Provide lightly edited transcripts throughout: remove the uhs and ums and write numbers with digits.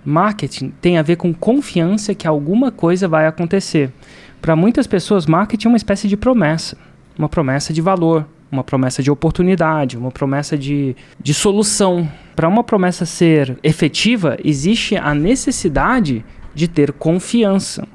Marketing tem a ver com confiança que alguma coisa vai acontecer. Para muitas pessoas, marketing é uma espécie de promessa. Uma promessa de valor, uma promessa de oportunidade, uma promessa de solução. Para uma promessa ser efetiva, existe a necessidade de ter confiança.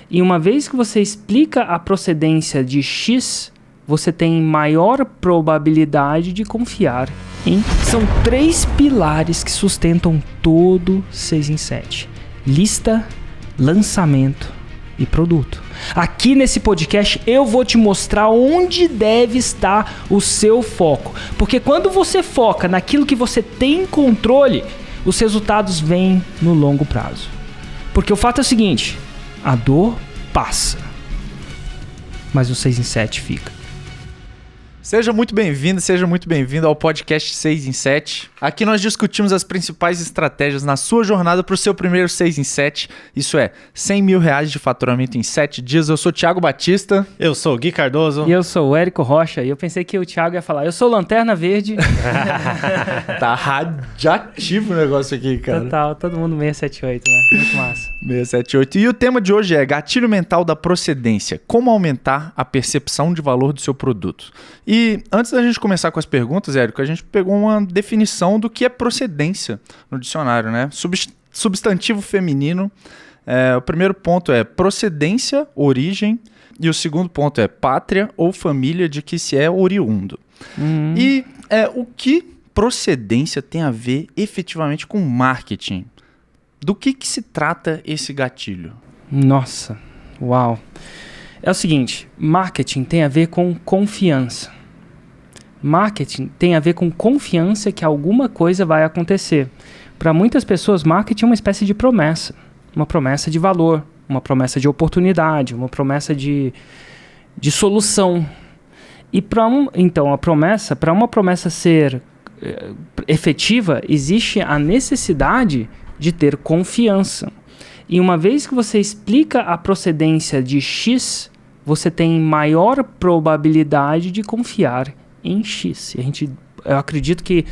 E uma vez que você explica a procedência de X, você tem maior probabilidade de confiar em. São 3 pilares que sustentam todo 6 em 7. Lista, lançamento e produto. Aqui nesse podcast eu vou te mostrar onde deve estar o seu foco. Porque quando você foca naquilo que você tem controle, os resultados vêm no longo prazo. Porque o fato é o seguinte, a dor passa, mas o 6 em 7 fica. Seja muito bem-vindo ao podcast 6 em 7. Aqui nós discutimos as principais estratégias na sua jornada para o seu primeiro 6 em 7. Isso é, R$100 mil de faturamento em 7 dias. Eu sou o Thiago Batista. Eu sou o Gui Cardoso. E eu sou o Érico Rocha. E eu pensei que o Thiago ia falar, eu sou Lanterna Verde. Tá radiativo o negócio aqui, cara. Total, todo mundo 678, né? Muito massa. 678. E o tema de hoje é gatilho mental da procedência. Como aumentar a percepção de valor do seu produto. E antes da gente começar com as perguntas, Érico, a gente pegou uma definição do que é procedência no dicionário, né? Substantivo feminino. O primeiro ponto é procedência, origem. E o segundo ponto é pátria ou família de que se é oriundo. E o que procedência tem a ver efetivamente com marketing? Do que se trata esse gatilho? Nossa, uau. É o seguinte, marketing tem a ver com confiança. Marketing tem a ver com confiança que alguma coisa vai acontecer. Para muitas pessoas, marketing é uma espécie de promessa. Uma promessa de valor, uma promessa de oportunidade, uma promessa de solução. E então, para uma promessa ser efetiva, existe a necessidade de ter confiança. E uma vez que você explica a procedência de X, você tem maior probabilidade de confiar em X. Eu acredito que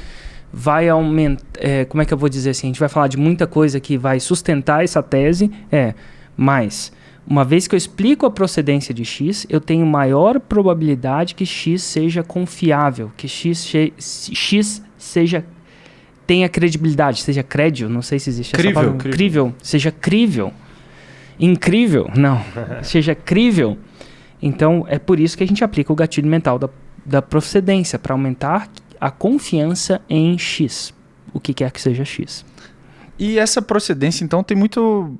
vai aumentar... como é que eu vou dizer assim? A gente vai falar de muita coisa que vai sustentar essa tese. Mas, uma vez que eu explico a procedência de X, eu tenho maior probabilidade que X seja confiável, que X tenha credibilidade, seja crédil, não sei se existe essa palavra. Crível, seja crível. Incrível, não. Seja crível. Então, é por isso que a gente aplica o gatilho mental da procedência, para aumentar a confiança em X, o que quer que seja X. E essa procedência, então, tem muito...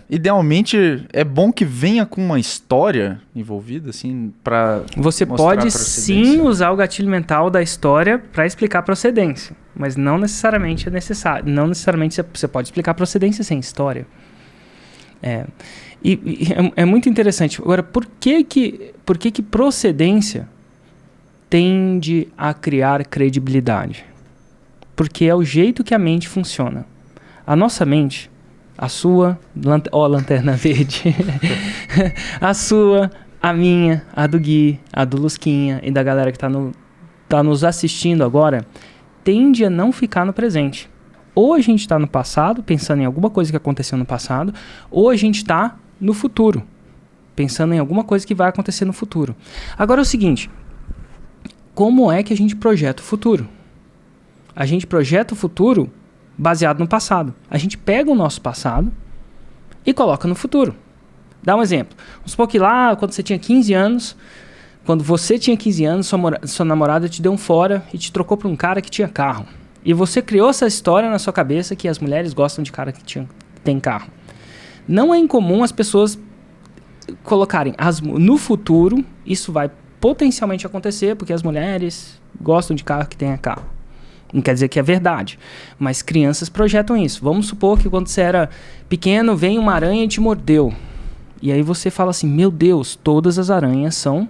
idealmente, é bom que venha com uma história envolvida, assim, para Você pode sim usar o gatilho mental da história para explicar a procedência, mas não necessariamente é necessário. Não necessariamente você pode explicar a procedência sem história. É muito interessante. Agora, por que procedência tende a criar credibilidade? Porque é o jeito que a mente funciona. A nossa mente, a sua, Lanterna Verde, a sua, a minha, a do Gui, a do Lusquinha e da galera que tá nos assistindo agora, tende a não ficar no presente. Ou a gente está no passado, pensando em alguma coisa que aconteceu no passado, ou a gente está no futuro, pensando em alguma coisa que vai acontecer no futuro. Agora é o seguinte, como é que a gente projeta o futuro? A gente projeta o futuro baseado no passado. A gente pega o nosso passado e coloca no futuro. Dá um exemplo. Vamos supor que lá, quando você tinha 15 anos, sua namorada te deu um fora e te trocou por um cara que tinha carro. E você criou essa história na sua cabeça que as mulheres gostam de cara que tem carro. Não é incomum as pessoas colocarem no futuro, isso vai potencialmente acontecer porque as mulheres gostam de carro que tenha carro. Não quer dizer que é verdade, mas crianças projetam isso. Vamos supor que quando você era pequeno, veio uma aranha e te mordeu. E aí você fala assim, meu Deus, todas as aranhas são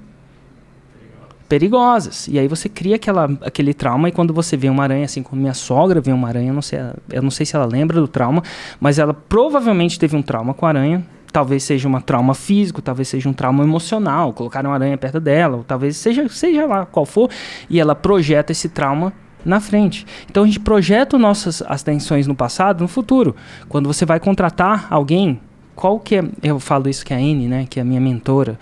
perigosas. E aí você cria aquele trauma, e quando você vê uma aranha, assim como minha sogra vê uma aranha, eu não sei se ela lembra do trauma, mas ela provavelmente teve um trauma com a aranha. Talvez seja um trauma físico, talvez seja um trauma emocional, colocaram uma aranha perto dela, ou talvez seja lá qual for, e ela projeta esse trauma na frente. Então a gente projeta nossas atenções no passado, no futuro. Quando você vai contratar alguém, qual que é, eu falo isso que é a Anne, né, que é a minha mentora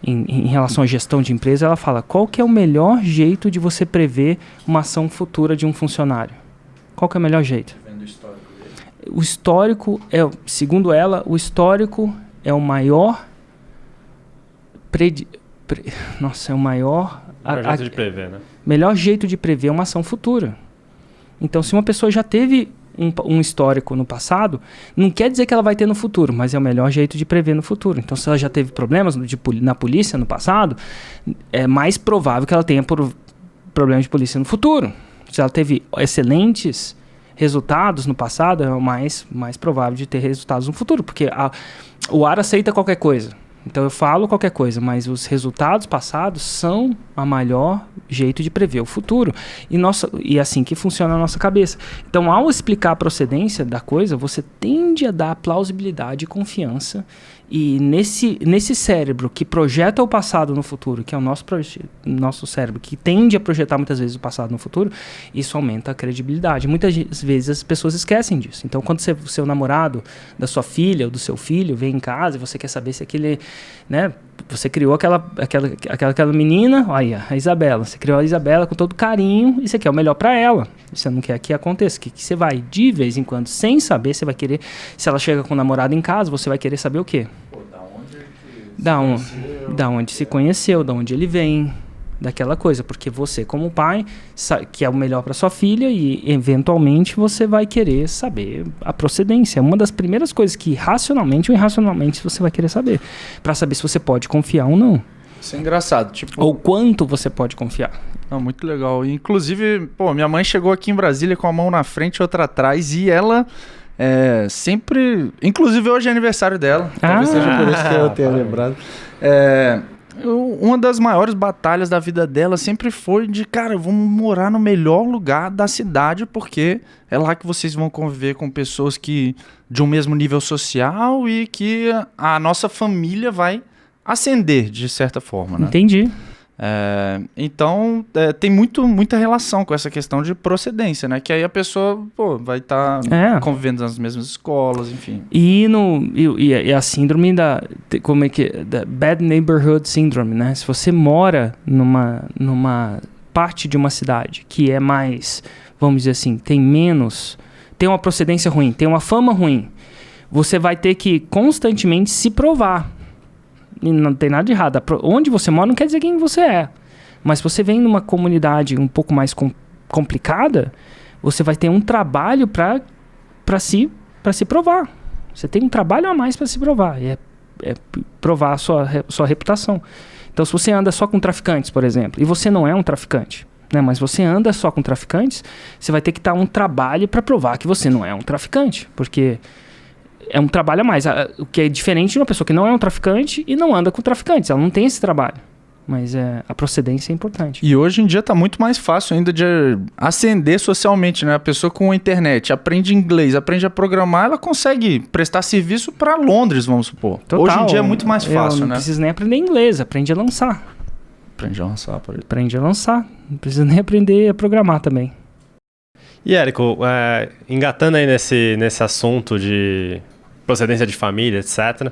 em relação à gestão de empresa, ela fala, qual que é o melhor jeito de você prever uma ação futura de um funcionário? Qual que é o melhor jeito? Vendo o histórico dele. O histórico, segundo ela, o histórico é o maior... Nossa, é o maior... Melhor jeito de prever, né? Melhor jeito de prever uma ação futura. Então, se uma pessoa já teve um histórico no passado, não quer dizer que ela vai ter no futuro, mas é o melhor jeito de prever no futuro. Então, se ela já teve problemas na polícia no passado, é mais provável que ela tenha problemas de polícia no futuro. Se ela teve excelentes resultados no passado, é o mais provável de ter resultados no futuro, porque o ar aceita qualquer coisa. Então eu falo qualquer coisa, mas os resultados passados são a melhor jeito de prever o futuro. E é assim que funciona a nossa cabeça. Então, ao explicar a procedência da coisa, você tende a dar plausibilidade e confiança. E nesse cérebro que projeta o passado no futuro, que é o nosso cérebro, que tende a projetar muitas vezes o passado no futuro, isso aumenta a credibilidade. Muitas vezes as pessoas esquecem disso. Então, quando o seu namorado, da sua filha ou do seu filho vem em casa e você quer saber se aquele... né, você criou aquela menina, olha, a Isabela. Você criou a Isabela com todo carinho e você quer o melhor para ela. Você não quer que aconteça. Que você vai, de vez em quando, sem saber, você vai querer... Se ela chega com o namorado em casa, você vai querer saber o quê? Pô, Da onde se conheceu, da onde ele vem, daquela coisa. Porque você, como pai, quer o melhor para sua filha e, eventualmente, você vai querer saber a procedência. É uma das primeiras coisas que, racionalmente ou irracionalmente, você vai querer saber. Para saber se você pode confiar ou não. Isso é engraçado. Tipo... Ou quanto você pode confiar. Não, muito legal. Inclusive, minha mãe chegou aqui em Brasília com a mão na frente e outra atrás e ela... sempre... Inclusive hoje é aniversário dela. Talvez seja por isso que eu tenha lembrado. Uma das maiores batalhas da vida dela sempre foi de, cara, vamos morar no melhor lugar da cidade porque é lá que vocês vão conviver com pessoas que de um mesmo nível social e que a nossa família vai ascender de certa forma, né? Entendi. Então, tem muita relação com essa questão de procedência, né? Que aí a pessoa vai estar convivendo nas mesmas escolas, enfim. E a síndrome da Bad Neighborhood Syndrome, né? Se você mora numa parte de uma cidade que é mais, vamos dizer assim, tem uma procedência ruim, tem uma fama ruim, você vai ter que constantemente se provar. E não tem nada de errado. Onde você mora não quer dizer quem você é. Mas se você vem numa comunidade um pouco mais complicada, você vai ter um trabalho para se provar. Você tem um trabalho a mais para se provar. E é provar a sua reputação. Então, se você anda só com traficantes, por exemplo, e você não é um traficante, né, mas você anda só com traficantes, você vai ter que dar um trabalho para provar que você não é um traficante. Porque... é um trabalho a mais, o que é diferente de uma pessoa que não é um traficante e não anda com traficantes. Ela não tem esse trabalho. Mas a procedência é importante. E hoje em dia está muito mais fácil ainda de ascender socialmente, né? A pessoa com a internet aprende inglês, aprende a programar, ela consegue prestar serviço para Londres, vamos supor. Total, hoje em dia é muito mais fácil, não né? Não precisa nem aprender inglês, aprende a lançar. Aprende a lançar, por exemplo. Aprende a lançar. Não precisa nem aprender a programar também. E, Érico, engatando aí nesse assunto de procedência de família, etc.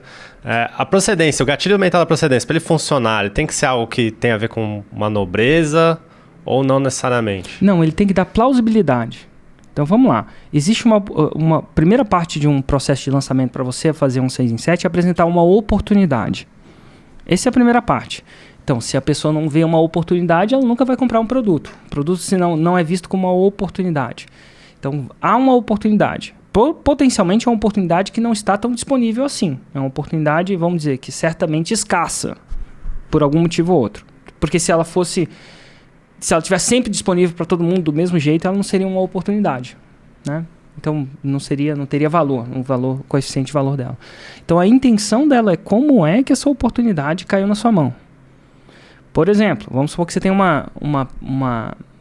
A procedência, o gatilho mental da procedência, para ele funcionar, ele tem que ser algo que tem a ver com uma nobreza ou não necessariamente? Não, ele tem que dar plausibilidade. Então, vamos lá. Existe uma primeira parte de um processo de lançamento para você fazer um 6 em 7 é apresentar uma oportunidade. Essa é a primeira parte. Então, se a pessoa não vê uma oportunidade, ela nunca vai comprar um produto. O produto, senão, não é visto como uma oportunidade. Então, há uma oportunidade. Potencialmente é uma oportunidade que não está tão disponível assim. É uma oportunidade, vamos dizer, que certamente escassa, por algum motivo ou outro. Porque se ela estivesse sempre disponível para todo mundo do mesmo jeito, ela não seria uma oportunidade, né? Então não teria valor, coeficiente de valor dela. Então a intenção dela é como é que essa oportunidade caiu na sua mão. Por exemplo, vamos supor que você tem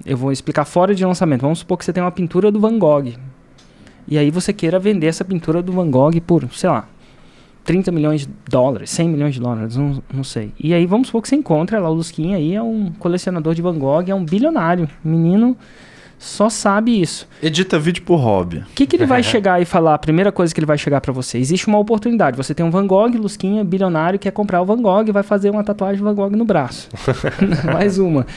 eu vou explicar fora de lançamento. Vamos supor que você tem uma pintura do Van Gogh. E aí você queira vender essa pintura do Van Gogh por, sei lá, 30 milhões de dólares, 100 milhões de dólares, não sei. E aí vamos supor que você encontra lá o Lusquinha aí, é um colecionador de Van Gogh, é um bilionário, menino só sabe isso. Edita vídeo por hobby. O que ele vai chegar e falar? A primeira coisa que ele vai chegar para você. Existe uma oportunidade. Você tem um Van Gogh, Lusquinha, bilionário, quer comprar o Van Gogh e vai fazer uma tatuagem Van Gogh no braço. Mais uma.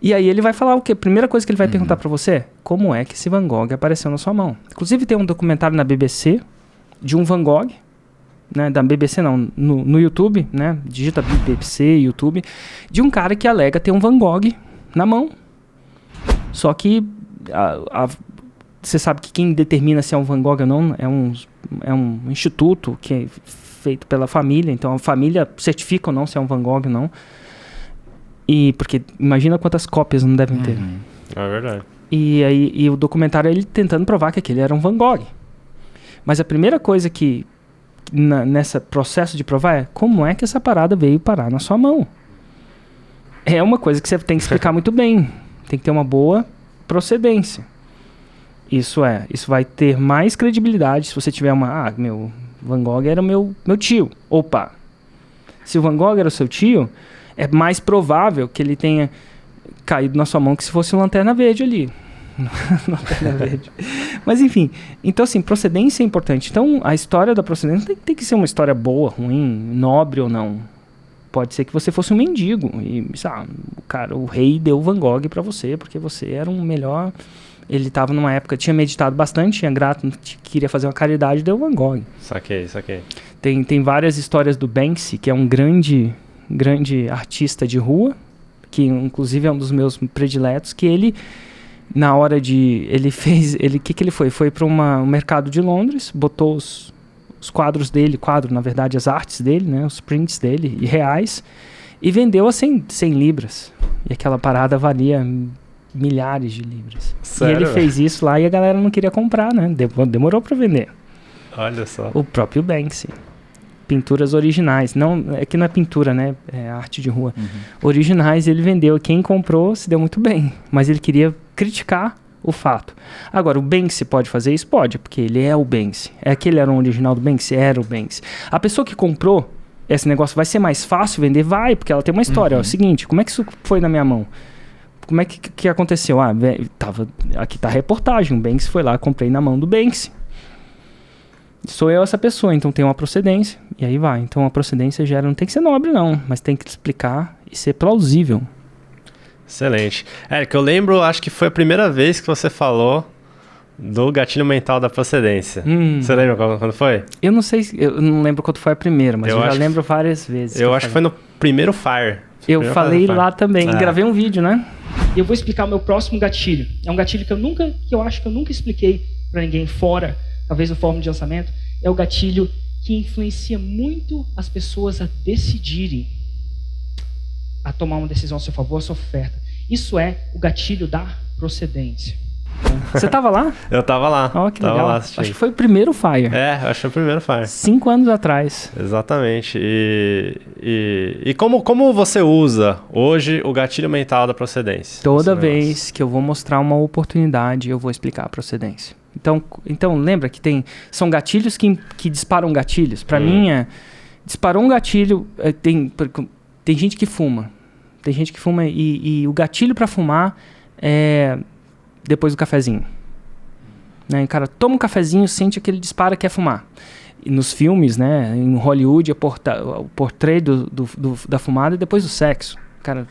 E aí ele vai falar o quê? Primeira coisa que ele vai perguntar para você é como é que esse Van Gogh apareceu na sua mão. Inclusive tem um documentário na BBC de um Van Gogh, né, da BBC não, no YouTube, né, digita BBC, YouTube, de um cara que alega ter um Van Gogh na mão. Só que você sabe que quem determina se é um Van Gogh ou não é um instituto que é feito pela família, então a família certifica ou não se é um Van Gogh ou não. E porque imagina quantas cópias não devem ter. É verdade. E o documentário é ele tentando provar que aquele era um Van Gogh. Mas a primeira coisa que nesse processo de provar é como é que essa parada veio parar na sua mão. É uma coisa que você tem que explicar muito bem. Tem que ter uma boa procedência. Isso vai ter mais credibilidade se você tiver meu Van Gogh era meu tio. Opa! Se o Van Gogh era o seu tio, é mais provável que ele tenha caído na sua mão que se fosse uma lanterna verde ali. Lanterna verde. Mas enfim, então assim, procedência é importante. Então a história da procedência tem que ser uma história boa, ruim, nobre ou não. Pode ser que você fosse um mendigo e, sabe, o rei deu Van Gogh pra você porque você era um melhor. Ele estava numa época, tinha meditado bastante, tinha grato, queria fazer uma caridade, deu Van Gogh. Saquei. Tem várias histórias do Banksy, que é um grande artista de rua, que inclusive é um dos meus prediletos, que ele, na hora de... O que ele foi? Foi para um mercado de Londres, botou os quadros dele, na verdade, as artes dele, né, os prints dele, e reais, e vendeu a 100 libras. E aquela parada valia milhares de libras. Sério? E ele fez isso lá e a galera não queria comprar, né? Demorou para vender. Olha só. O próprio Banksy. Pinturas originais. É que não é pintura, né? É arte de rua. Originais ele vendeu. Quem comprou se deu muito bem. Mas ele queria criticar o fato. Agora, o Banksy pode fazer isso? Pode, porque ele é o Banksy. É aquele era o original do Banksy? Era o Banksy. A pessoa que comprou esse negócio vai ser mais fácil vender? Vai, porque ela tem uma história. É o seguinte, como é que isso foi na minha mão? Como é que aconteceu? Aqui tá a reportagem. O Banksy foi lá, comprei na mão do Banksy. Sou eu essa pessoa, então tem uma procedência. E aí vai. Então a procedência não tem que ser nobre não, mas tem que explicar e ser plausível. Excelente. Érico, eu lembro, acho que foi a primeira vez que você falou do gatilho mental da procedência. Você lembra quando foi? Eu não sei, eu não lembro quando foi a primeira, mas eu já lembro várias vezes. Eu acho que foi no primeiro Fire. Eu falei lá também, gravei um vídeo, né? E eu vou explicar o meu próximo gatilho. É um gatilho que eu acho que eu nunca expliquei para ninguém fora, talvez no fórum de lançamento. É o gatilho que influencia muito as pessoas a decidirem, a tomar uma decisão a seu favor, a sua oferta. Isso é o gatilho da procedência. Você tava lá? Eu tava lá. Ó, que legal. Acho que foi o primeiro Fire. Acho que foi o primeiro Fire. 5 anos atrás. Exatamente. E como você usa hoje o gatilho mental da procedência? Toda vez que eu vou mostrar uma oportunidade, eu vou explicar a procedência. Então lembra que são gatilhos que disparam gatilhos. Para mim, disparou um gatilho, tem gente que fuma. Tem gente que fuma e o gatilho para fumar é depois do cafezinho. Né? O cara toma um cafezinho, sente que ele dispara, quer fumar. E nos filmes, né, em Hollywood, o portrait da fumada e depois do sexo. O cara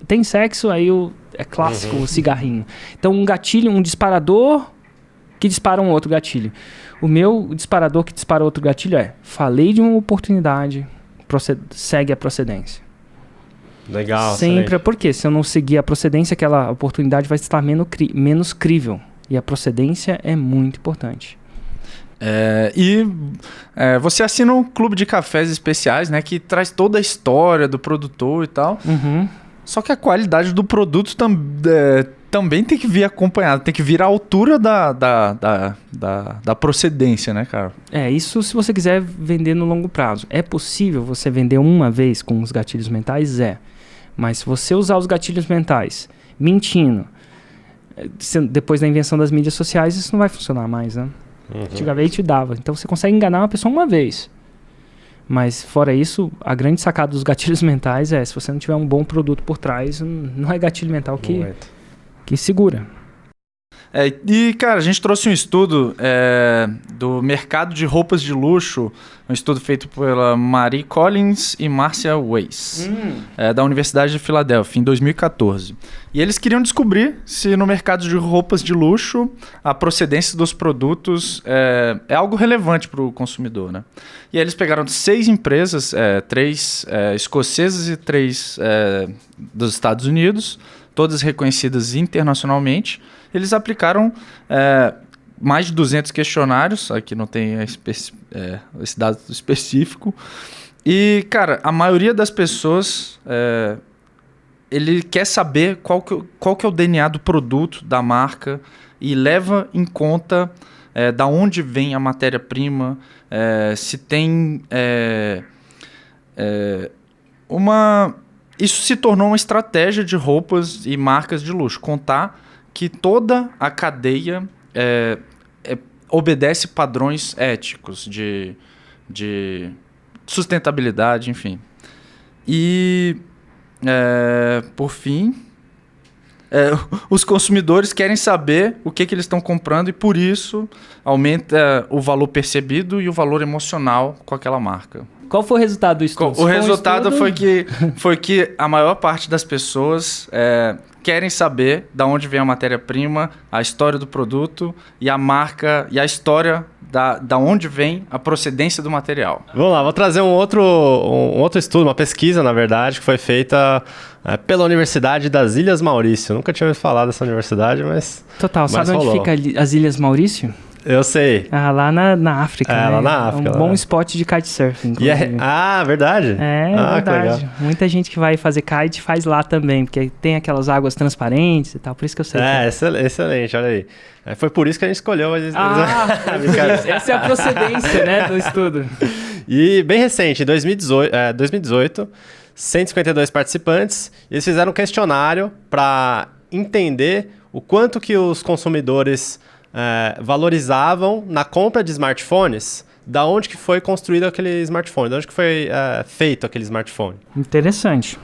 tem sexo, aí é clássico o cigarrinho. Então um gatilho, um disparador que dispara um outro gatilho. O meu disparador que dispara outro gatilho falei de uma oportunidade, segue a procedência. Legal. Sempre. Excelente. Porque se eu não seguir a procedência, aquela oportunidade vai estar menos crível. E a procedência é muito importante. Você assina um clube de cafés especiais, né? Que traz toda a história do produtor e tal. Só que a qualidade do produto também tem que vir acompanhada. Tem que vir à altura da procedência, né, cara? Isso se você quiser vender no longo prazo. É possível você vender uma vez com os gatilhos mentais? Mas se você usar os gatilhos mentais mentindo, depois da invenção das mídias sociais, isso não vai funcionar mais, né? Antigamente dava. Então você consegue enganar uma pessoa uma vez. Mas fora isso, a grande sacada dos gatilhos mentais se você não tiver um bom produto por trás, não é gatilho mental que segura. Cara, a gente trouxe um estudo do mercado de roupas de luxo, um estudo feito pela Marie Collins e Marcia Weiss, da Universidade de Filadélfia, em 2014. E eles queriam descobrir se no mercado de roupas de luxo a procedência dos produtos é algo relevante para o consumidor, né? E aí eles pegaram 6 empresas, 3 escocesas e 3 dos Estados Unidos, todas reconhecidas internacionalmente. Eles aplicaram mais de 200 questionários, aqui não tem esse dado específico. E, cara, a maioria das pessoas, ele quer saber qual que é o DNA do produto, da marca, e leva em conta da onde vem a matéria-prima, se tem Isso se tornou uma estratégia de roupas e marcas de luxo, contar que toda a cadeia obedece padrões éticos de sustentabilidade, enfim. E, por fim, os consumidores querem saber o que eles estão comprando e, por isso, aumenta o valor percebido e o valor emocional com aquela marca. Qual foi o resultado do estudo? O resultado foi que a maior parte das pessoas querem saber de onde vem a matéria-prima, a história do produto e a marca e a história da onde vem a procedência do material. Vamos lá, vou trazer um outro estudo, uma pesquisa, na verdade, que foi feita pela Universidade das Ilhas Maurício. Eu nunca tinha ouvido falar dessa universidade, mas... Total, sabe onde fica as Ilhas Maurício? Eu sei. Lá na África. Né? Lá na África. É um bom spot de kitesurfing. Verdade? Verdade. Muita gente que vai fazer kite faz lá também, porque tem aquelas águas transparentes e tal, por isso que eu sei. Excelente, olha aí. Foi por isso que a gente escolheu. Essa é a procedência, né, do estudo. E bem recente, em 2018, 152 participantes, eles fizeram um questionário para entender o quanto que os consumidores valorizavam na compra de smartphones, da onde que foi construído aquele smartphone, da onde que foi feito aquele smartphone. Interessante,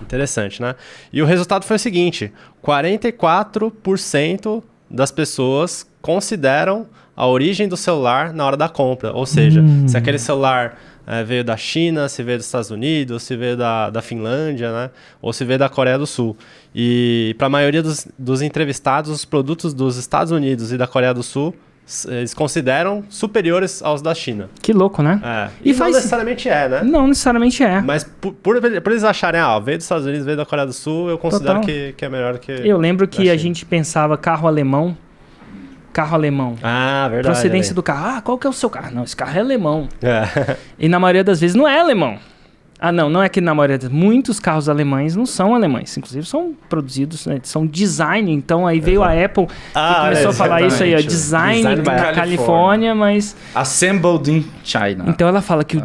né? E o resultado foi o seguinte, 44% das pessoas consideram a origem do celular na hora da compra, ou seja, se aquele celular veio da China, se veio dos Estados Unidos, se veio da Finlândia, né? Ou se veio da Coreia do Sul. E para a maioria dos entrevistados, os produtos dos Estados Unidos e da Coreia do Sul, eles consideram superiores aos da China. Que louco, né? E não necessariamente né? Não necessariamente é. Mas por eles acharem, veio dos Estados Unidos, veio da Coreia do Sul, eu considero que é melhor que... Eu lembro que a gente pensava carro alemão. Verdade. Procedência do carro. Qual que é o seu carro? Não, esse carro é alemão. E na maioria das vezes não é alemão. Não é que na maioria das vezes. Muitos carros alemães não são alemães. Inclusive são produzidos, né? São design. Então aí veio a Apple e começou a falar isso aí. Design na Califórnia, mas... Assembled in China. Então ela fala que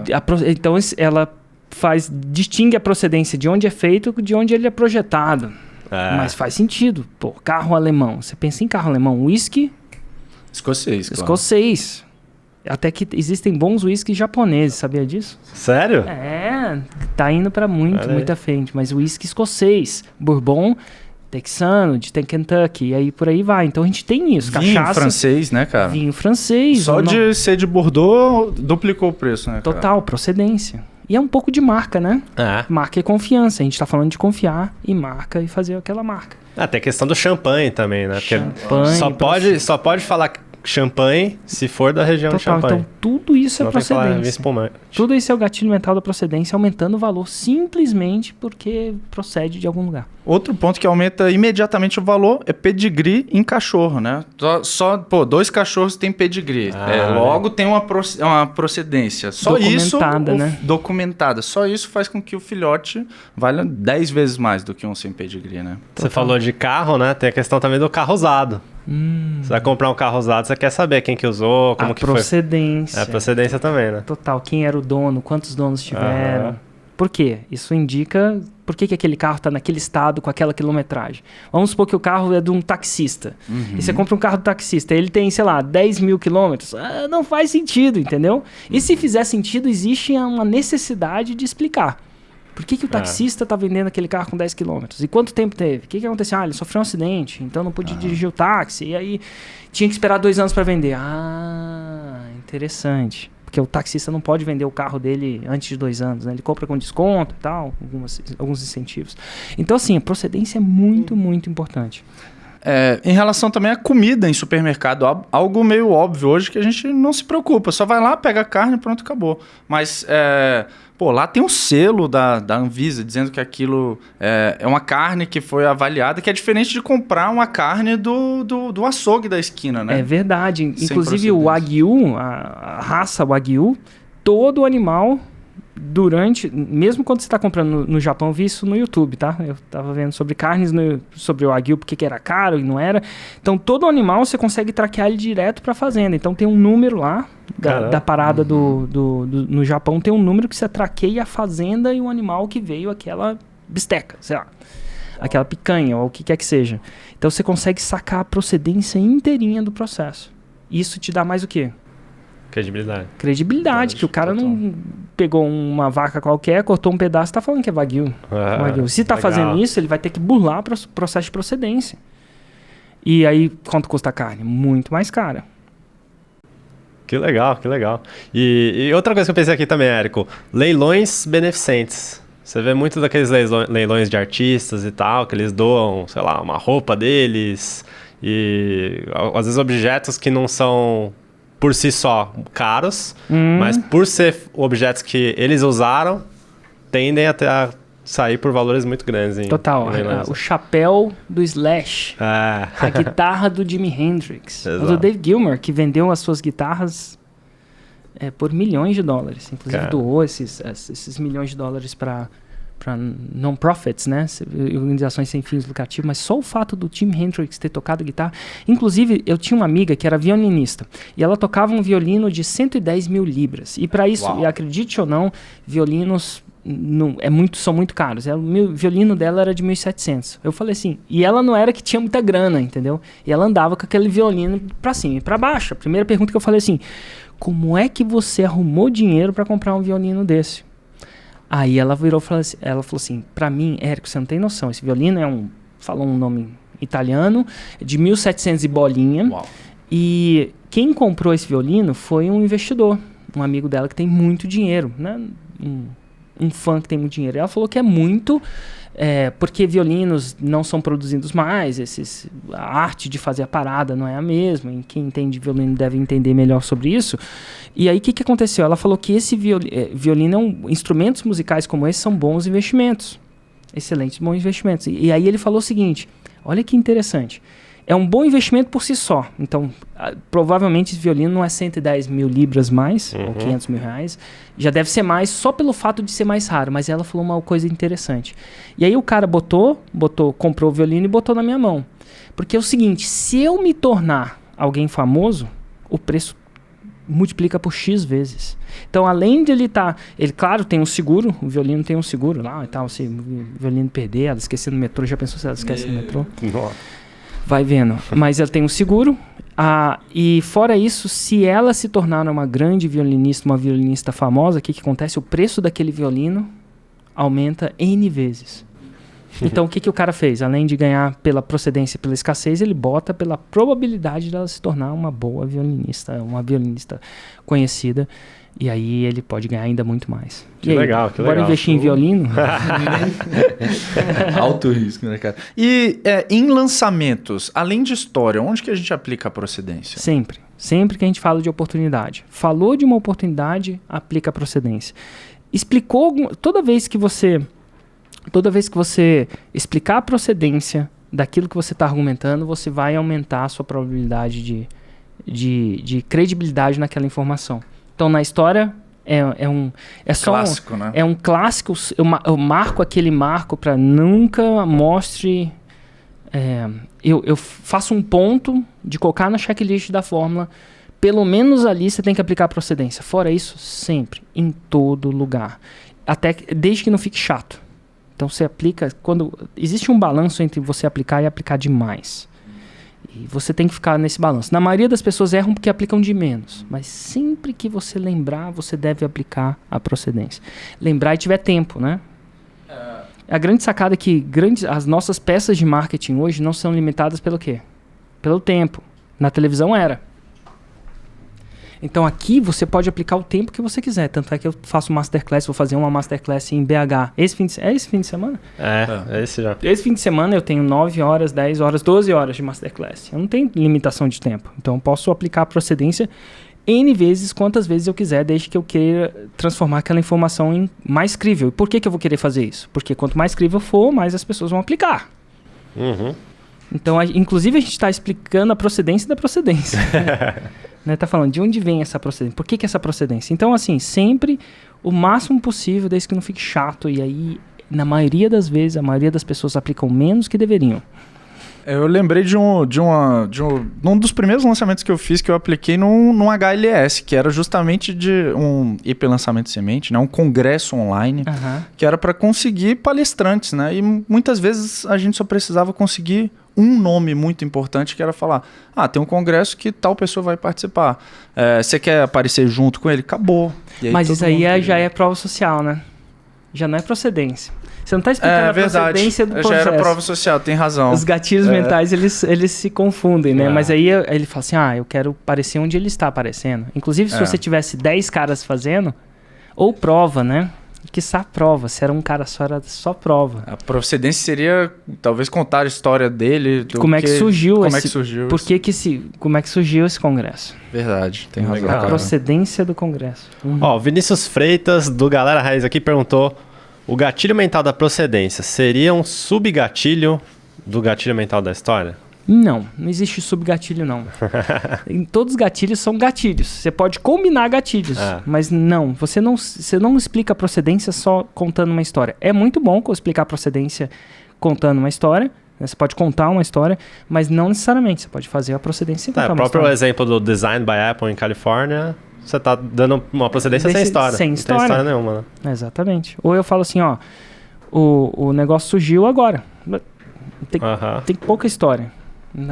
então ela distingue a procedência de onde é feito de onde ele é projetado. Mas faz sentido. Carro alemão. Você pensa em carro alemão. Whisky... Escocês. Até que existem bons whiskies japoneses, sabia disso? Sério? Tá indo pra muita frente. Mas whisky escocês, bourbon texano, de Kentucky, e aí por aí vai. Então a gente tem isso. Vinho francês, né, cara? Vinho francês. Só de ser de Bordeaux, duplicou o preço, né, cara? Total, procedência. E é um pouco de marca, né? Marca é confiança. A gente tá falando de confiar em marca e fazer aquela marca. Tem a questão do champanhe também, né? Porque champanhe, só pode falar champanhe se for da região de Champanhe. Então tudo isso é procedência. Tudo isso é o gatilho mental da procedência, aumentando o valor simplesmente porque procede de algum lugar. Outro ponto que aumenta imediatamente o valor é pedigree em cachorro, né? 2 cachorros têm pedigree. Logo tem uma procedência. Só documentada, isso, né? Documentada. Só isso faz com que o filhote valha 10 vezes mais do que um sem pedigree, né? Você falou de carro, né? Tem a questão também do carro usado. Você vai comprar um carro usado, você quer saber quem que usou, como que procedência. foi. A procedência também, né? Total. Quem era o dono, quantos donos tiveram. Por quê? Isso indica por que aquele carro está naquele estado com aquela quilometragem. Vamos supor que o carro é de um taxista. E você compra um carro do taxista, ele tem, 10 mil quilômetros. Não faz sentido, entendeu? E se fizer sentido, existe uma necessidade de explicar. Por que o taxista está vendendo aquele carro com 10 km? E quanto tempo teve? O que aconteceu? Ele sofreu um acidente, então não podia dirigir o táxi. E aí tinha que esperar 2 anos para vender. Interessante. Porque o taxista não pode vender o carro dele antes de 2 anos, né? Ele compra com desconto e tal, alguns incentivos. Então, assim, a procedência é muito, muito importante. Em relação também à comida em supermercado, algo meio óbvio hoje que a gente não se preocupa. Só vai lá, pega a carne e pronto, acabou. Mas, lá tem um selo da Anvisa dizendo que aquilo é uma carne que foi avaliada, que é diferente de comprar uma carne do açougue da esquina, né? É verdade. Inclusive o Wagyu, a raça Wagyu, todo animal... mesmo quando você está comprando no Japão, eu vi isso no YouTube, tá? Eu estava vendo sobre carnes, sobre o Wagyu, porque era caro e não era. Então, todo animal você consegue traquear ele direto para a fazenda. Então, tem um número lá da parada no Japão, tem um número que você traqueia a fazenda e o animal que veio aquela bisteca, sei lá, aquela picanha ou o que quer que seja. Então, você consegue sacar a procedência inteirinha do processo. Isso te dá mais o quê? Credibilidade, que o cara não pegou uma vaca qualquer, cortou um pedaço e tá falando que é Wagyu. Wagyu. Se tá fazendo isso, ele vai ter que burlar o processo de procedência. E aí, quanto custa a carne? Muito mais cara. Que legal, que legal. E outra coisa que eu pensei aqui também, Érico, leilões beneficentes. Você vê muito daqueles leilões de artistas e tal, que eles doam, sei lá, uma roupa deles e às vezes objetos que não são... por si só caros, mas por ser objetos que eles usaram, tendem a sair por valores muito grandes. Total. O chapéu do Slash, a guitarra do Jimi Hendrix, o do Dave Gilmour, que vendeu as suas guitarras por milhões de dólares. Inclusive doou esses milhões de dólares para non-profits, né? Organizações sem fins lucrativos, mas só o fato do Jimi Hendrix ter tocado guitarra... Inclusive, eu tinha uma amiga que era violinista, e ela tocava um violino de 110 mil libras. E para isso, e acredite ou não, violinos são muito caros. O violino dela era de 1.700. Eu falei assim, e ela não era que tinha muita grana, entendeu? E ela andava com aquele violino para cima e para baixo. A primeira pergunta que eu falei assim, como é que você arrumou dinheiro para comprar um violino desse? Aí ela virou e falou assim, pra mim, Érico, você não tem noção, esse violino falou um nome italiano, de 1.700 e bolinha, e quem comprou esse violino foi um investidor, um amigo dela que tem muito dinheiro, né? Um fã que tem muito dinheiro. Ela falou que é muito, porque violinos não são produzidos mais, a arte de fazer a parada não é a mesma, e quem entende violino deve entender melhor sobre isso. E aí o que aconteceu? Ela falou que esse violino, instrumentos musicais como esse são bons investimentos, excelentes bons investimentos. E aí ele falou o seguinte, olha que interessante, é um bom investimento por si só. Então, provavelmente esse violino não é 110 mil libras mais, ou 500 mil reais. Já deve ser mais só pelo fato de ser mais raro. Mas ela falou uma coisa interessante. E aí o cara comprou o violino e botou na minha mão. Porque é o seguinte, se eu me tornar alguém famoso, o preço multiplica por X vezes. Então, além de ele claro, tem um seguro, o violino tem um seguro lá e tal. Se o violino perder, ela esquecer no metrô, já pensou se ela esquece no metrô? Nossa. Vai vendo. Mas ela tem um seguro. E fora isso, se ela se tornar uma grande violinista, uma violinista famosa, o que acontece? O preço daquele violino aumenta N vezes. Então, o que o cara fez? Além de ganhar pela procedência e pela escassez, ele bota pela probabilidade dela se tornar uma boa violinista, uma violinista conhecida. E aí ele pode ganhar ainda muito mais. Que legal, que legal. Bora investir em violino? Alto risco, né, cara? E em lançamentos, além de história, onde que a gente aplica a procedência? Sempre. Sempre que a gente fala de oportunidade. Falou de uma oportunidade, aplica a procedência. Explicou... Toda vez que você explicar a procedência daquilo que você está argumentando, você vai aumentar a sua probabilidade de credibilidade naquela informação. Então, na história, só clássico, né? É um clássico. Eu marco aquele marco para nunca mostre... eu faço um ponto de colocar na checklist da fórmula. Pelo menos ali você tem que aplicar a procedência. Fora isso, sempre, em todo lugar. Desde que não fique chato. Então, você aplica... Existe um balanço entre você aplicar e aplicar demais. E você tem que ficar nesse balanço. Na maioria das pessoas erram porque aplicam de menos. Mas sempre que você lembrar, você deve aplicar a procedência. Lembrar e tiver tempo, né? A grande sacada é que as nossas peças de marketing hoje não são limitadas pelo quê? Pelo tempo. Na televisão era. Então aqui você pode aplicar o tempo que você quiser. Tanto é que eu faço masterclass, vou fazer uma masterclass em BH. É esse fim de semana? É esse já. Esse fim de semana eu tenho 9 horas, 10 horas, 12 horas de masterclass. Eu não tenho limitação de tempo. Então eu posso aplicar a procedência N vezes, quantas vezes eu quiser, desde que eu queira transformar aquela informação em mais crível. E por que eu vou querer fazer isso? Porque quanto mais crível for, mais as pessoas vão aplicar. Uhum. Então, inclusive, a gente está explicando a procedência da procedência. Né? Tá falando de onde vem essa procedência, por que essa procedência. Então, assim, sempre o máximo possível, desde que não fique chato. E aí, na maioria das vezes, a maioria das pessoas aplicam menos que deveriam. Eu lembrei de um dos primeiros lançamentos que eu fiz, que eu apliquei num HLS, que era justamente de um IP lançamento de semente, né? Um congresso online, que era para conseguir palestrantes, né? E muitas vezes a gente só precisava conseguir um nome muito importante, que era falar, tem um congresso que tal pessoa vai participar. Você quer aparecer junto com ele? Acabou. Mas isso aí já é prova social, né? Já não é procedência. Você não está explicando a procedência do processo. Já era prova social, tem razão. Os gatilhos mentais, eles se confundem, né? Mas aí ele fala assim, eu quero aparecer onde ele está aparecendo. Inclusive, se você tivesse 10 caras fazendo, ou prova, né? Quiçá prova. Se era um cara só, era só prova. A procedência seria, talvez, contar a história dele. Como é que surgiu como é que surgiu como é que surgiu esse congresso? Verdade, tem razão. A procedência do congresso. Ó, Vinícius Freitas, do Galera Raiz aqui, perguntou: o gatilho mental da procedência seria um subgatilho do gatilho mental da história? Não existe subgatilho, não. Todos os gatilhos são gatilhos. Você pode combinar gatilhos, mas não. Você não explica a procedência só contando uma história. É muito bom explicar a procedência contando uma história. Né? Você pode contar uma história, mas não necessariamente. Você pode fazer a procedência sem contar uma história. O próprio exemplo do Design by Apple em Califórnia, você está dando uma procedência sem história. Sem história. Não tem história nenhuma, né? Exatamente. Ou eu falo assim, o negócio surgiu agora. Tem pouca história.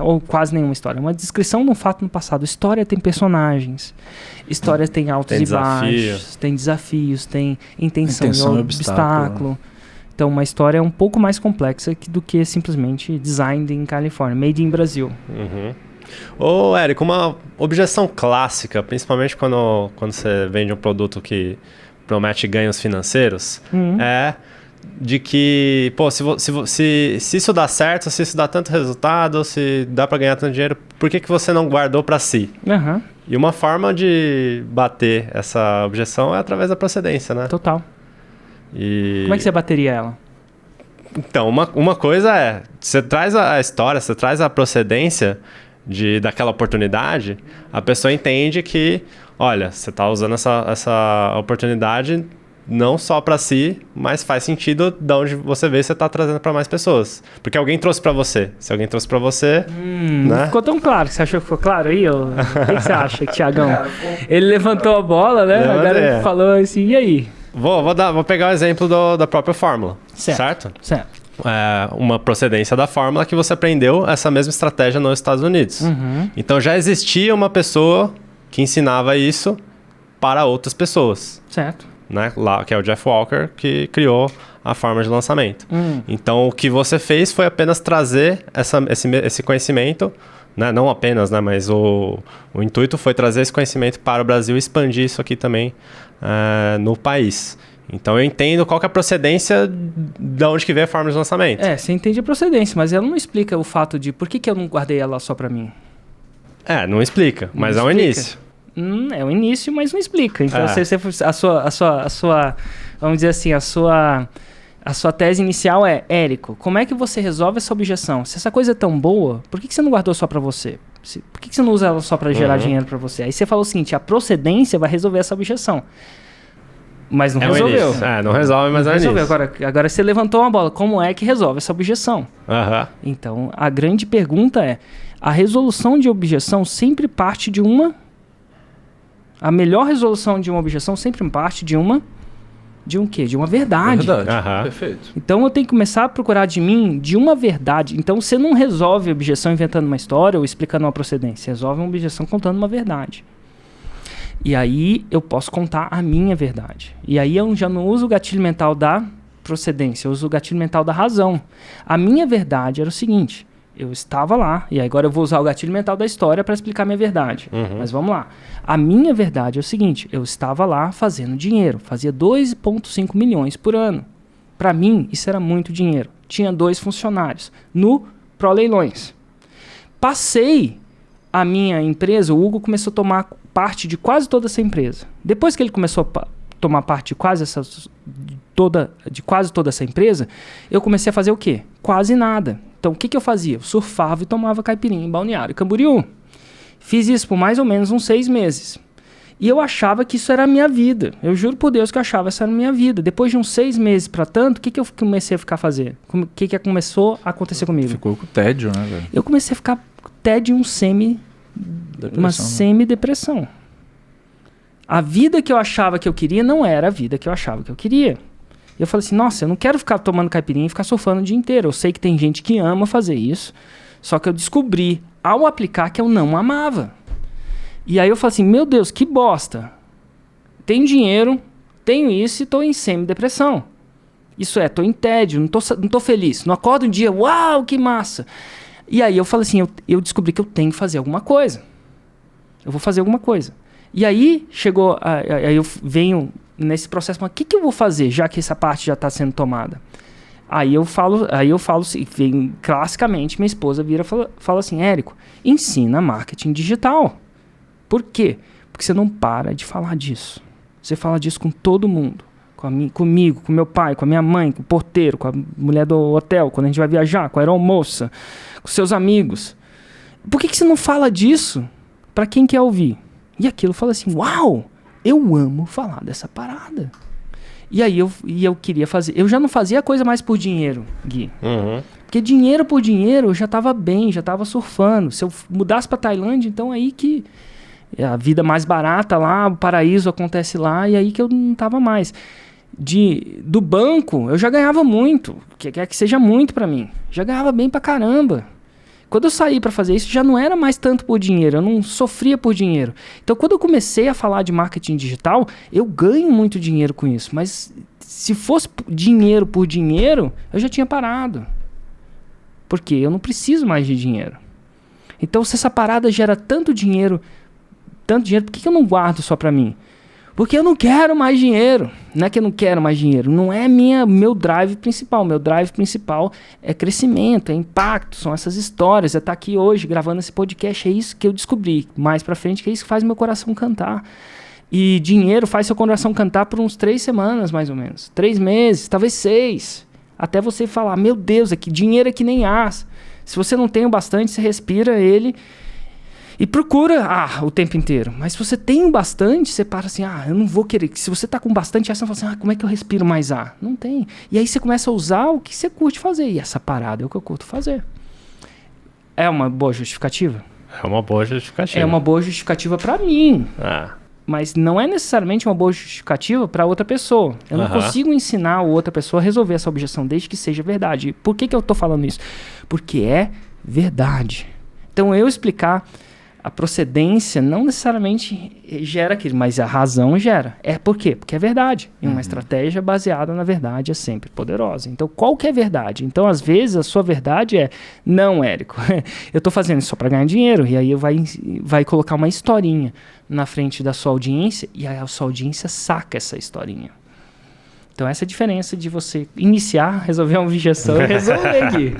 Ou quase nenhuma história. Uma descrição de um fato no passado. História tem personagens. História tem altos e baixos. Tem desafios. Tem intenção e obstáculo. Então, uma história é um pouco mais complexa do que simplesmente design em Califórnia. Made in Brasil. Ô, Érico, uma objeção clássica, principalmente quando você vende um produto que promete ganhos financeiros, é de que, se isso dá certo, se isso dá tanto resultado, se dá para ganhar tanto dinheiro, por que você não guardou para si? E uma forma de bater essa objeção é através da procedência, né? Total. Como é que você bateria ela? Então, uma coisa é, você traz a história, você traz a procedência daquela oportunidade, a pessoa entende que, olha, você está usando essa oportunidade não só para si, mas faz sentido de onde você vê, você está trazendo para mais pessoas. Porque alguém trouxe para você. Se alguém trouxe para você, né? Ficou tão claro. Você achou que ficou claro aí? O que você acha, Thiagão? Ele levantou a bola, né? Agora ele falou assim, e aí? Vou pegar o exemplo da própria fórmula, certo? Uma procedência da fórmula que você aprendeu essa mesma estratégia nos Estados Unidos. Então já existia uma pessoa que ensinava isso para outras pessoas. Certo. Né? Lá, que é o Jeff Walker, que criou a forma de lançamento. Então, o que você fez foi apenas trazer esse conhecimento, né? Não apenas, né? Mas o intuito foi trazer esse conhecimento para o Brasil e expandir isso aqui também no país. Então, eu entendo qual que é a procedência de onde que veio a forma de lançamento. Você entende a procedência, mas ela não explica o fato de por que eu não guardei ela só para mim. Não explica, mas é um início. É o início, mas não explica. Então, a sua vamos dizer assim, a sua tese inicial é, Érico, como é que você resolve essa objeção? Se essa coisa é tão boa, por que você não guardou só para você? Por que você não usa ela só para gerar dinheiro para você? Aí você falou o seguinte, a procedência vai resolver essa objeção. Mas não resolveu. Não resolve, mas não resolveu. Agora você levantou uma bola. Como é que resolve essa objeção? Então, a grande pergunta é, a resolução de objeção sempre parte de uma... A melhor resolução de uma objeção sempre parte de uma... De um quê? De uma verdade. Perfeito. Então eu tenho que começar a procurar de mim de uma verdade. Então você não resolve a objeção inventando uma história ou explicando uma procedência. Você resolve uma objeção contando uma verdade. E aí eu posso contar a minha verdade. E aí eu já não uso o gatilho mental da procedência, eu uso o gatilho mental da razão. A minha verdade era o seguinte, eu estava lá, e agora eu vou usar o gatilho mental da história para explicar minha verdade. Mas vamos lá. A minha verdade é o seguinte, eu estava lá fazendo dinheiro, fazia 2,5 milhões por ano. Para mim, isso era muito dinheiro. Tinha 2 funcionários no ProLeilões. Passei a minha empresa, o Hugo começou a tomar parte de quase toda essa empresa. Depois que ele começou a tomar parte de quase toda essa empresa, eu comecei a fazer o quê? Quase nada. Então, o que eu fazia? Eu surfava e tomava caipirinha em Balneário Camboriú. Fiz isso por mais ou menos uns 6 meses. E eu achava que isso era a minha vida. Eu juro por Deus que eu achava que isso era a minha vida. Depois de uns 6 meses para tanto, o que eu comecei a ficar fazer? O que começou a acontecer comigo? Ficou com tédio, né, velho? Eu comecei a ficar com tédio e uma semi-depressão. A vida que eu achava que eu queria não era a vida que eu achava que eu queria. Eu falei assim, nossa, eu não quero ficar tomando caipirinha e ficar surfando o dia inteiro. Eu sei que tem gente que ama fazer isso, só que eu descobri, ao aplicar, que eu não amava. E aí eu falei assim, meu Deus, que bosta. Tenho dinheiro, tenho isso e estou em semi-depressão. Isso é, estou em tédio, não tô feliz. Não acordo um dia, uau, que massa. E aí eu falei assim, eu descobri que eu tenho que fazer alguma coisa. Eu vou fazer alguma coisa. E aí chegou, aí eu venho nesse processo, mas o que eu vou fazer, já que essa parte já está sendo tomada? Aí eu falo assim, classicamente, minha esposa vira e fala assim, Érico, ensina marketing digital. Por quê? Porque você não para de falar disso. Você fala disso com todo mundo. Comigo, com meu pai, com a minha mãe, com o porteiro, com a mulher do hotel, quando a gente vai viajar, com a aeromoça, com seus amigos. Por que você não fala disso para quem quer ouvir? E aquilo fala assim, uau, eu amo falar dessa parada. E aí eu queria fazer. Eu já não fazia coisa mais por dinheiro, Gui. Porque dinheiro por dinheiro eu já estava bem, já estava surfando. Se eu mudasse para Tailândia, então aí que a vida mais barata lá, o paraíso acontece lá, e aí que eu não estava mais. Do banco, eu já ganhava muito, quer que seja muito para mim. Já ganhava bem pra caramba. Quando eu saí para fazer isso, já não era mais tanto por dinheiro, eu não sofria por dinheiro. Então, quando eu comecei a falar de marketing digital, eu ganho muito dinheiro com isso. Mas se fosse dinheiro por dinheiro, eu já tinha parado. Porque eu não preciso mais de dinheiro. Então, se essa parada gera tanto dinheiro, por que eu não guardo só para mim? Porque eu não quero mais dinheiro. Não é que eu não quero mais dinheiro. Não é meu drive principal. Meu drive principal é crescimento, é impacto. São essas histórias. É estar aqui hoje gravando esse podcast. É isso que eu descobri mais pra frente. Que é isso que faz meu coração cantar. E dinheiro faz seu coração cantar por uns 3 semanas, mais ou menos. 3 meses, talvez 6. Até você falar, meu Deus, dinheiro é que nem ar. Se você não tem o bastante, você respira ele e procura o tempo inteiro. Mas se você tem o bastante, você para assim, eu não vou querer. Se você tá com bastante ar, você fala assim, como é que eu respiro mais ar? Não tem. E aí você começa a usar o que você curte fazer. E essa parada é o que eu curto fazer. É uma boa justificativa? É uma boa justificativa. É uma boa justificativa para mim. Mas não é necessariamente uma boa justificativa para outra pessoa. Eu não consigo ensinar a outra pessoa a resolver essa objeção, desde que seja verdade. Por que eu tô falando isso? Porque é verdade. Então, eu explicar a procedência não necessariamente gera aquilo, mas a razão gera. Por quê? Porque é verdade. E uma estratégia baseada na verdade é sempre poderosa. Então, qual que é a verdade? Então, às vezes, a sua verdade é, não, Érico, eu estou fazendo isso só para ganhar dinheiro. E aí vai colocar uma historinha na frente da sua audiência e aí a sua audiência saca essa historinha. Então, essa é a diferença de você iniciar, resolver uma objeção e resolver aqui.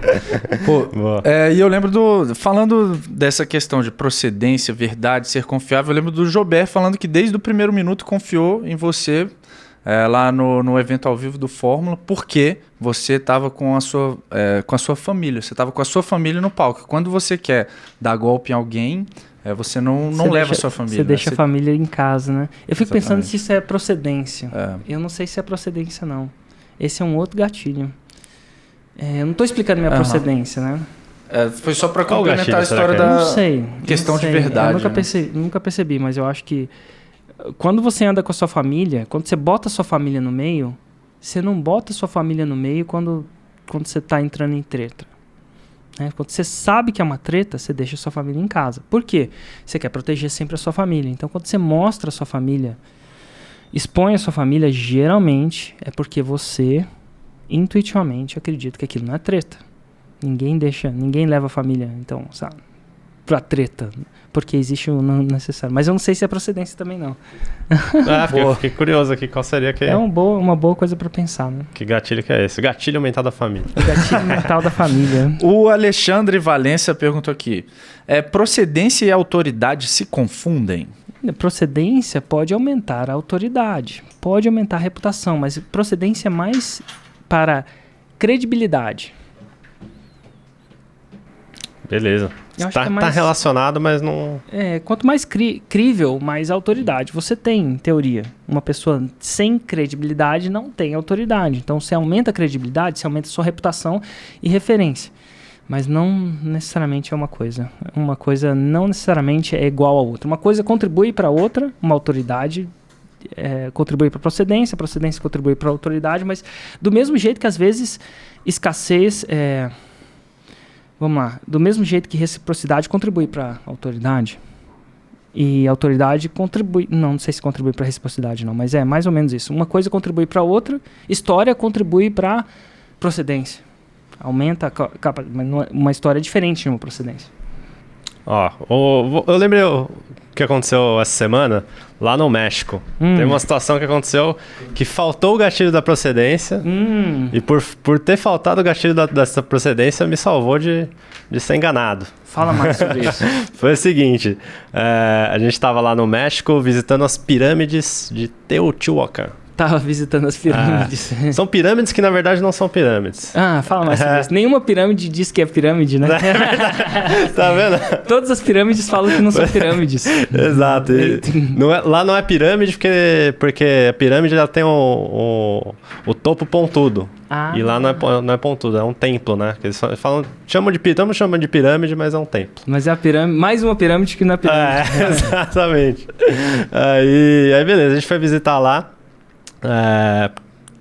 E eu lembro falando dessa questão de procedência, verdade, ser confiável, eu lembro do Jobert falando que desde o primeiro minuto confiou em você lá no evento ao vivo do Fórmula, porque você estava com a sua família, você estava com a sua família no palco. Quando você quer dar golpe em alguém, você não leva a sua família. Você deixa a família em casa, né? Eu fico pensando se isso é procedência. Eu não sei se é procedência, não. Esse é um outro gatilho. Eu não estou explicando minha procedência, né? Foi só para complementar a história da questão de verdade. Eu nunca percebi, mas eu acho que quando você anda com a sua família, quando você bota a sua família no meio, você não bota a sua família no meio quando você está entrando em treta. Quando você sabe que é uma treta, você deixa a sua família em casa. Por quê? Você quer proteger sempre a sua família. Então, quando você mostra a sua família, expõe a sua família, geralmente é porque você intuitivamente acredito que aquilo não é treta. Ninguém leva a família, então, sabe, pra treta, porque existe o não necessário. Mas eu não sei se é procedência também, não. Fiquei curioso aqui, qual seria que... É uma boa coisa pra pensar, né? Que gatilho que é esse? Gatilho mental da família. O gatilho mental da família. O Alexandre Valença perguntou aqui, procedência e autoridade se confundem? Procedência pode aumentar a autoridade, pode aumentar a reputação, mas procedência é mais para credibilidade. Beleza. Tá relacionado, mas não... Quanto mais crível, mais autoridade você tem, em teoria. Uma pessoa sem credibilidade não tem autoridade. Então, você aumenta a credibilidade, você aumenta a sua reputação e referência. Mas não necessariamente é uma coisa. Uma coisa não necessariamente é igual a outra. Uma coisa contribui para outra, uma autoridade contribui para a procedência contribui para a autoridade, mas do mesmo jeito que às vezes escassez... Vamos lá. Do mesmo jeito que reciprocidade contribui para a autoridade, e a autoridade contribui... Não sei se contribui para a reciprocidade, não, mas é mais ou menos isso. Uma coisa contribui para a outra, história contribui para procedência. Aumenta a capa... Uma história diferente de uma procedência. Eu lembrei o que aconteceu essa semana lá no México. Tem uma situação que aconteceu que faltou o gatilho da procedência e por ter faltado o gatilho dessa procedência me salvou de ser enganado. Fala mais sobre isso. Foi o seguinte, a gente estava lá no México visitando as pirâmides de Teotihuacan. Tava visitando as pirâmides. São pirâmides que na verdade não são pirâmides. Fala mais sobre isso. Nenhuma pirâmide diz que é pirâmide, né? Tá vendo? Todas as pirâmides falam que não são pirâmides. Exato. Lá não é pirâmide porque a pirâmide ela tem o topo pontudo. E lá não é pontudo, é um templo, né? Eles chamam de pirâmide, mas é um templo. Mas é a pirâmide, mais uma pirâmide que não é pirâmide. Exatamente. Aí beleza, a gente foi visitar lá.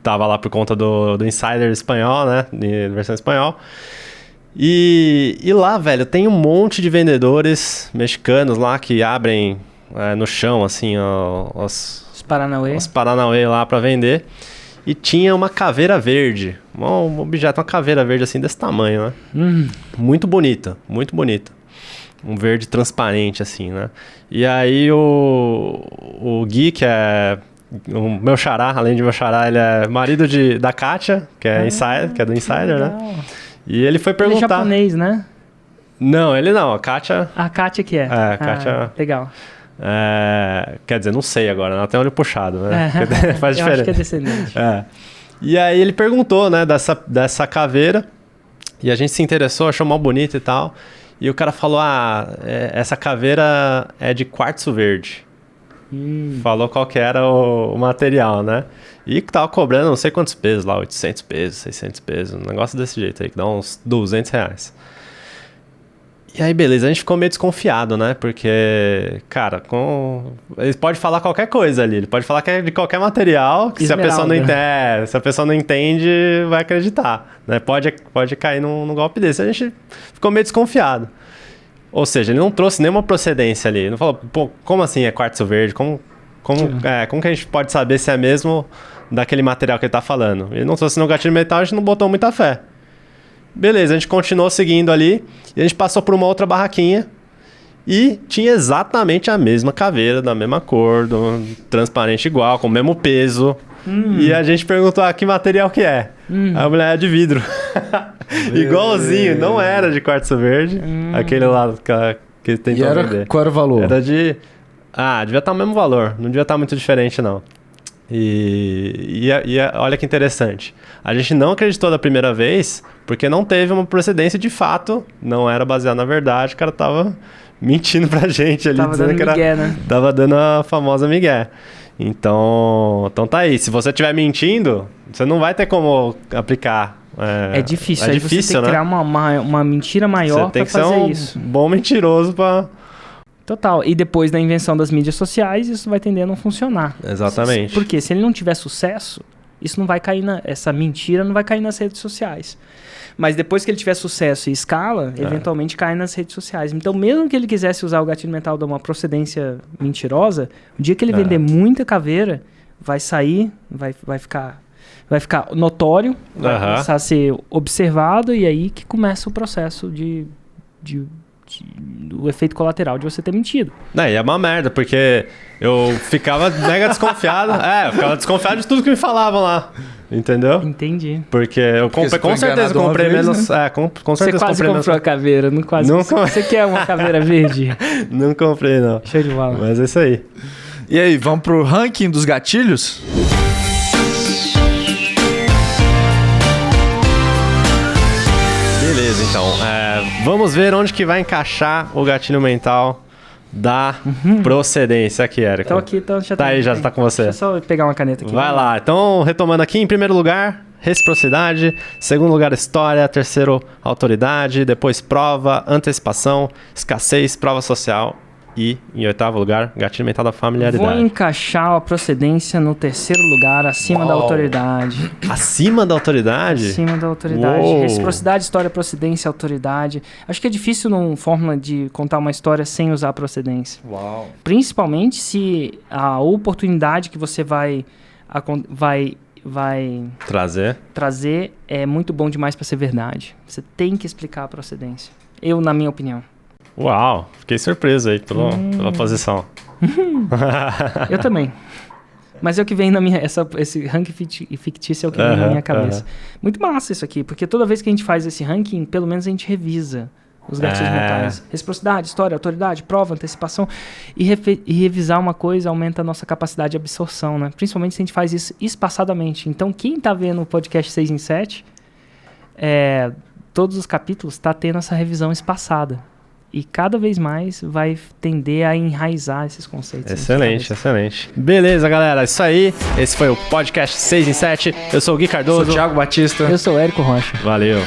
Tava lá por conta do Insider espanhol, né? Versão espanhol. E lá, velho, tem um monte de vendedores mexicanos lá que abrem no chão, assim, os Paranauê lá pra vender. E tinha uma caveira verde. Um objeto, uma caveira verde assim desse tamanho, né? Muito bonita, muito bonita. Um verde transparente, assim, né? E aí o Gui, que é... O meu xará, além de meu xará, ele é marido da Kátia, que é do Insider, né? E ele foi perguntar... Ele é japonês, né? Não, ele não. A Kátia... A Kátia que é. A Kátia... Legal. Quer dizer, não sei agora. Ela tem olho puxado, né? Faz diferença. Eu acho que é descendente. E aí ele perguntou, né, dessa caveira. E a gente se interessou, achou mal bonita e tal. E o cara falou, essa caveira é de quartzo verde. Falou qual que era o material, né? E tava cobrando não sei quantos pesos lá, 800 pesos, 600 pesos, um negócio desse jeito aí, que dá uns R$200. E aí, beleza, a gente ficou meio desconfiado, né? Porque, cara, ele pode falar qualquer coisa ali, ele pode falar que é de qualquer material, que se a pessoa não entende, vai acreditar, né? Pode cair num golpe desse. A gente ficou meio desconfiado. Ou seja, ele não trouxe nenhuma procedência ali. Ele não falou, pô, como assim é quartzo verde? Como que a gente pode saber se é mesmo daquele material que ele tá falando? Ele não trouxe nenhum gatilho mental, a gente não botou muita fé. Beleza, a gente continuou seguindo ali e a gente passou por uma outra barraquinha e tinha exatamente a mesma caveira, da mesma cor, transparente igual, com o mesmo peso. E a gente perguntou, que material que é? A mulher é de vidro. Igualzinho, não era de quartzo verde, aquele lá que ele tentou vender. Qual era o valor? Era de... devia estar o mesmo valor, não devia estar muito diferente não. E olha que interessante, a gente não acreditou da primeira vez, porque não teve uma procedência de fato, não era baseado na verdade, o cara tava mentindo pra gente ali, tava dizendo que era... migué, né? Tava dando a famosa migué. Então tá aí, se você estiver mentindo, você não vai ter como aplicar. É difícil, aí você tem que criar uma mentira maior para fazer isso. Você tem que ser um bom mentiroso para... Total, e depois da invenção das mídias sociais, isso vai tender a não funcionar. Exatamente. Porque se ele não tiver sucesso, isso não vai cair essa mentira não vai cair nas redes sociais. Mas depois que ele tiver sucesso e escala, eventualmente cai nas redes sociais. Então, mesmo que ele quisesse usar o gatilho mental de uma procedência mentirosa, o dia que ele vender muita caveira, vai sair, vai ficar vai ficar notório, vai começar a ser observado, e aí que começa o processo do efeito colateral de você ter mentido. E é uma merda, porque eu ficava mega desconfiado. Eu ficava desconfiado de tudo que me falavam lá. Entendeu? Entendi. Porque eu comprei, com certeza comprei menos. Né? Com certeza você quase comprou a caveira, não quase. Você quer uma caveira verde? Não comprei, não. Show de bola. Mas é isso aí. E aí, vamos pro ranking dos gatilhos? Beleza, então. Vamos ver onde que vai encaixar o gatilho mental da procedência aqui, Érico. Então aqui, já tá aí, já tá com você. Deixa eu só pegar uma caneta aqui. Vai lá. Então, retomando aqui, em primeiro lugar, reciprocidade. Segundo lugar, história. Terceiro, autoridade. Depois, prova, antecipação, escassez, prova social. E, em oitavo lugar, gatilho mental da familiaridade. Vou encaixar a procedência no terceiro lugar, acima da autoridade. Acima da autoridade? Acima da autoridade. Uou. Reciprocidade, história, procedência, autoridade. Acho que é difícil numa fórmula de contar uma história sem usar a procedência. Uau. Principalmente se a oportunidade que você vai trazer é muito bom demais para ser verdade. Você tem que explicar a procedência. Na minha opinião. Uau, fiquei surpreso aí pela posição. Eu também. Mas é o que vem na minha... Esse ranking fictício é o que vem na minha cabeça. Muito massa isso aqui, porque toda vez que a gente faz esse ranking, pelo menos a gente revisa os gatilhos mentais. Reciprocidade, história, autoridade, prova, antecipação. E revisar uma coisa aumenta a nossa capacidade de absorção, né? Principalmente se a gente faz isso espaçadamente. Então, quem tá vendo o podcast 6 em 7, todos os capítulos tá tendo essa revisão espaçada. E cada vez mais vai tender a enraizar esses conceitos. Excelente, excelente. Beleza, galera. Isso aí. Esse foi o podcast 6 em 7. Eu sou o Gui Cardoso. Sou o Thiago Batista. Eu sou o Érico Rocha. Valeu.